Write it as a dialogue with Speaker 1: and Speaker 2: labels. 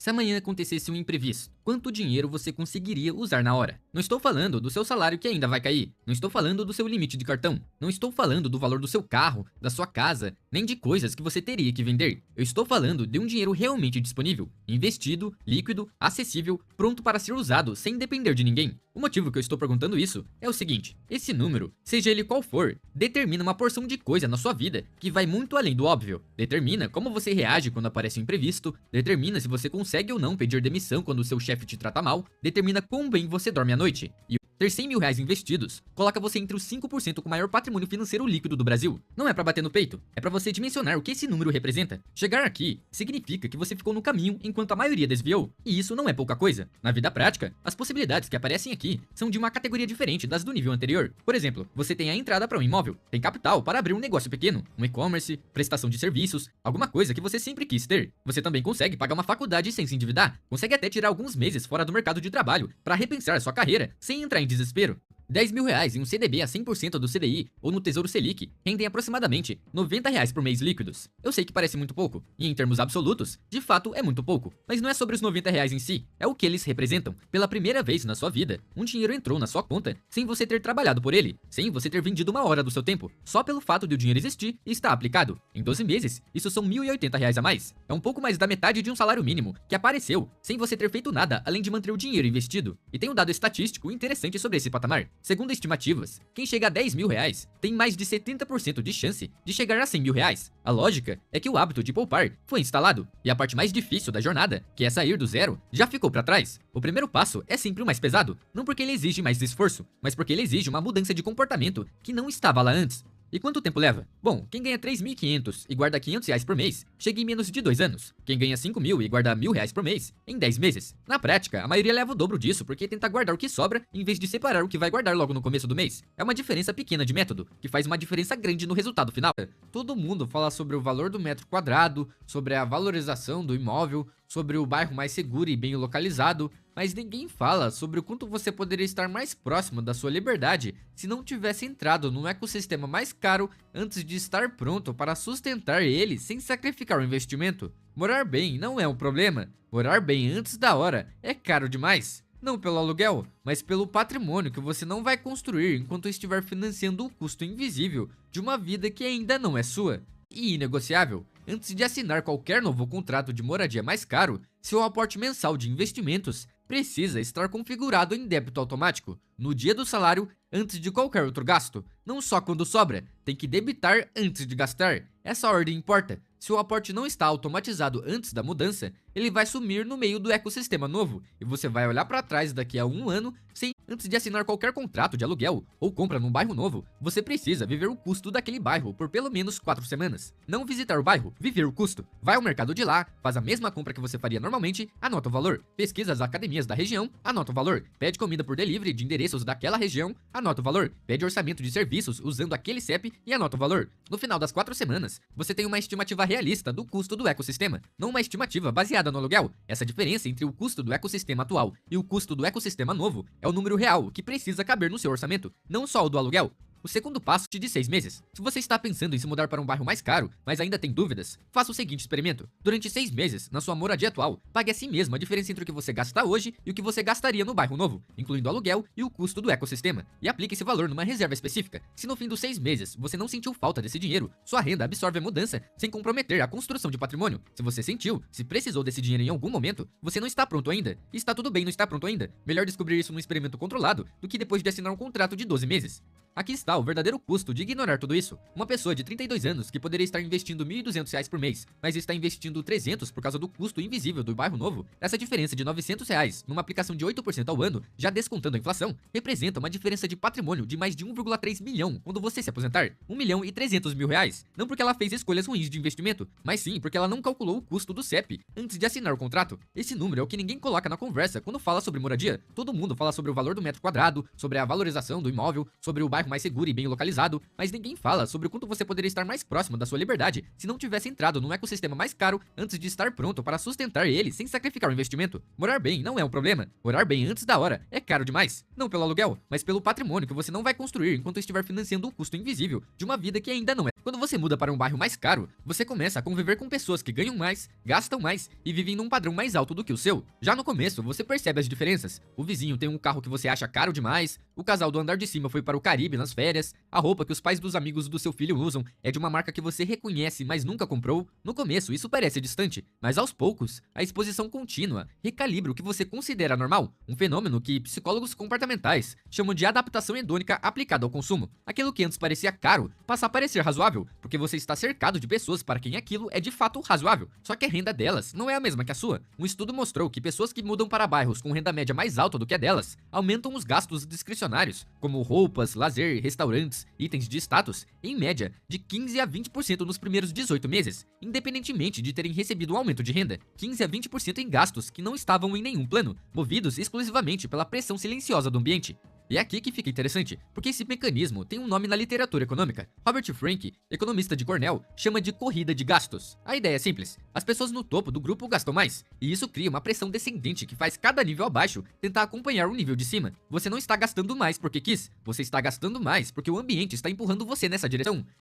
Speaker 1: Se amanhã acontecesse um imprevisto, quanto dinheiro você conseguiria usar na hora? Não estou falando do seu salário que ainda vai cair. Não estou falando do seu limite de cartão. Não estou falando do valor do seu carro, da sua casa, nem de coisas que você teria que vender. Eu estou falando de um dinheiro realmente disponível, investido, líquido, acessível, pronto para ser usado sem depender de ninguém. O motivo que eu estou perguntando isso é o seguinte: esse número, seja ele qual for, determina uma porção de coisa na sua vida que vai muito além do óbvio. Determina como você reage quando aparece um imprevisto, determina se você consegue ou não pedir demissão quando o seu chefe te trata mal, determina quão bem você dorme à noite. E ter 100 mil reais investidos coloca você entre os 5% com o maior patrimônio financeiro líquido do Brasil. Não é pra bater no peito, é pra você dimensionar o que esse número representa. Chegar aqui significa que você ficou no caminho enquanto a maioria desviou, e isso não é pouca coisa. Na vida prática, as possibilidades que aparecem aqui são de uma categoria diferente das do nível anterior. Por exemplo, você tem a entrada para um imóvel, tem capital para abrir um negócio pequeno, um e-commerce, prestação de serviços, alguma coisa que você sempre quis ter. Você também consegue pagar uma faculdade sem se endividar, consegue até tirar alguns meses fora do mercado de trabalho para repensar sua carreira sem entrar em desespero. 10 mil reais em um CDB a 100% do CDI ou no Tesouro Selic rendem aproximadamente 90 reais por mês líquidos. Eu sei que parece muito pouco, e em termos absolutos, de fato é muito pouco. Mas não é sobre os 90 reais em si, é o que eles representam. Pela primeira vez na sua vida, um dinheiro entrou na sua conta sem você ter trabalhado por ele, sem você ter vendido uma hora do seu tempo, só pelo fato de o dinheiro existir e estar aplicado. Em 12 meses, isso são 1.080 reais a mais. É um pouco mais da metade de um salário mínimo, que apareceu sem você ter feito nada além de manter o dinheiro investido. E tem um dado estatístico interessante sobre esse patamar. Segundo estimativas, quem chega a 10 mil reais tem mais de 70% de chance de chegar a 100 mil reais. A lógica é que o hábito de poupar foi instalado, e a parte mais difícil da jornada, que é sair do zero, já ficou para trás. O primeiro passo é sempre o mais pesado, não porque ele exige mais esforço, mas porque ele exige uma mudança de comportamento que não estava lá antes. E quanto tempo leva? Bom, quem ganha 3.500 e guarda 500 reais por mês, chega em menos de 2 anos. Quem ganha 5 mil e guarda 1.000 reais por mês, em 10 meses. Na prática, a maioria leva o dobro disso porque tenta guardar o que sobra em vez de separar o que vai guardar logo no começo do mês. É uma diferença pequena de método, que faz uma diferença grande no resultado final. Todo mundo fala sobre o valor do metro quadrado, sobre a valorização do imóvel, sobre o bairro mais seguro e bem localizado, mas ninguém fala sobre o quanto você poderia estar mais próximo da sua liberdade se não tivesse entrado num ecossistema mais caro antes de estar pronto para sustentar ele sem sacrificar o investimento. Morar bem não é um problema, morar bem antes da hora é caro demais. Não pelo aluguel, mas pelo patrimônio que você não vai construir enquanto estiver financiando o custo invisível de uma vida que ainda não é sua. E inegociável, antes de assinar qualquer novo contrato de moradia mais caro, seu aporte mensal de investimentos precisa estar configurado em débito automático, no dia do salário, antes de qualquer outro gasto. Não só quando sobra, tem que debitar antes de gastar. Essa ordem importa. Se o aporte não está automatizado antes da mudança, ele vai sumir no meio do ecossistema novo, e você vai olhar para trás daqui a um ano sem. Antes de assinar qualquer contrato de aluguel ou compra num bairro novo, você precisa viver o custo daquele bairro por pelo menos 4 semanas. Não visitar o bairro, viver o custo. Vai ao mercado de lá, faz a mesma compra que você faria normalmente, anota o valor. Pesquisa as academias da região, anota o valor. Pede comida por delivery de endereços daquela região, anota o valor. Pede orçamento de serviços usando aquele CEP e anota o valor. No final das 4 semanas, você tem uma estimativa realista do custo do ecossistema, não uma estimativa baseada no aluguel. Essa diferença entre o custo do ecossistema atual e o custo do ecossistema novo é o número real que precisa caber no seu orçamento, não só o do aluguel. O segundo passo é de 6 meses. Se você está pensando em se mudar para um bairro mais caro, mas ainda tem dúvidas, faça o seguinte experimento. Durante 6 meses, na sua moradia atual, pague a si mesmo a diferença entre o que você gasta hoje e o que você gastaria no bairro novo, incluindo o aluguel e o custo do ecossistema, e aplique esse valor numa reserva específica. Se no fim dos 6 meses você não sentiu falta desse dinheiro, sua renda absorve a mudança sem comprometer a construção de patrimônio. Se você sentiu, se precisou desse dinheiro em algum momento, você não está pronto ainda. E está tudo bem não estar pronto ainda. Melhor descobrir isso num experimento controlado do que depois de assinar um contrato de 12 meses. Aqui está o verdadeiro custo de ignorar tudo isso. Uma pessoa de 32 anos que poderia estar investindo R$1.200 por mês, mas está investindo 300 por causa do custo invisível do bairro novo, essa diferença de R$900 numa aplicação de 8% ao ano, já descontando a inflação, representa uma diferença de patrimônio de mais de 1,3 milhão quando você se aposentar. 1.300.000 reais. Não porque ela fez escolhas ruins de investimento, mas sim porque ela não calculou o custo do CEP antes de assinar o contrato. Esse número é o que ninguém coloca na conversa quando fala sobre moradia. Todo mundo fala sobre o valor do metro quadrado, sobre a valorização do imóvel, sobre o bairro mais seguro e bem localizado, mas ninguém fala sobre o quanto você poderia estar mais próximo da sua liberdade se não tivesse entrado num ecossistema mais caro antes de estar pronto para sustentar ele sem sacrificar o investimento. Morar bem não é um problema, morar bem antes da hora é caro demais, não pelo aluguel, mas pelo patrimônio que você não vai construir enquanto estiver financiando o custo invisível de uma vida que ainda não é. Quando você muda para um bairro mais caro, você começa a conviver com pessoas que ganham mais, gastam mais e vivem num padrão mais alto do que o seu. Já no começo, você percebe as diferenças. O vizinho tem um carro que você acha caro demais, o casal do andar de cima foi para o Caribe nas férias, a roupa que os pais dos amigos do seu filho usam é de uma marca que você reconhece, mas nunca comprou. No começo, isso parece distante, mas aos poucos, a exposição contínua recalibra o que você considera normal, um fenômeno que psicólogos comportamentais chamam de adaptação hedônica aplicada ao consumo. Aquilo que antes parecia caro passa a parecer razoável, porque você está cercado de pessoas para quem aquilo é de fato razoável. Só que a renda delas não é a mesma que a sua. Um estudo mostrou que pessoas que mudam para bairros com renda média mais alta do que a delas aumentam os gastos discricionários, como roupas, lazer, restaurantes, itens de status, em média de 15 a 20% nos primeiros 18 meses, independentemente de terem recebido um aumento de renda. 15 a 20% em gastos que não estavam em nenhum plano, movidos exclusivamente pela pressão silenciosa do ambiente. E é aqui que fica interessante, porque esse mecanismo tem um nome na literatura econômica. Robert Frank, economista de Cornell, chama de corrida de gastos. A ideia é simples: as pessoas no topo do grupo gastam mais, e isso cria uma pressão descendente que faz cada nível abaixo tentar acompanhar o nível de cima. Você não está gastando mais porque quis, você está gastando mais porque o ambiente está empurrando você nessa direção.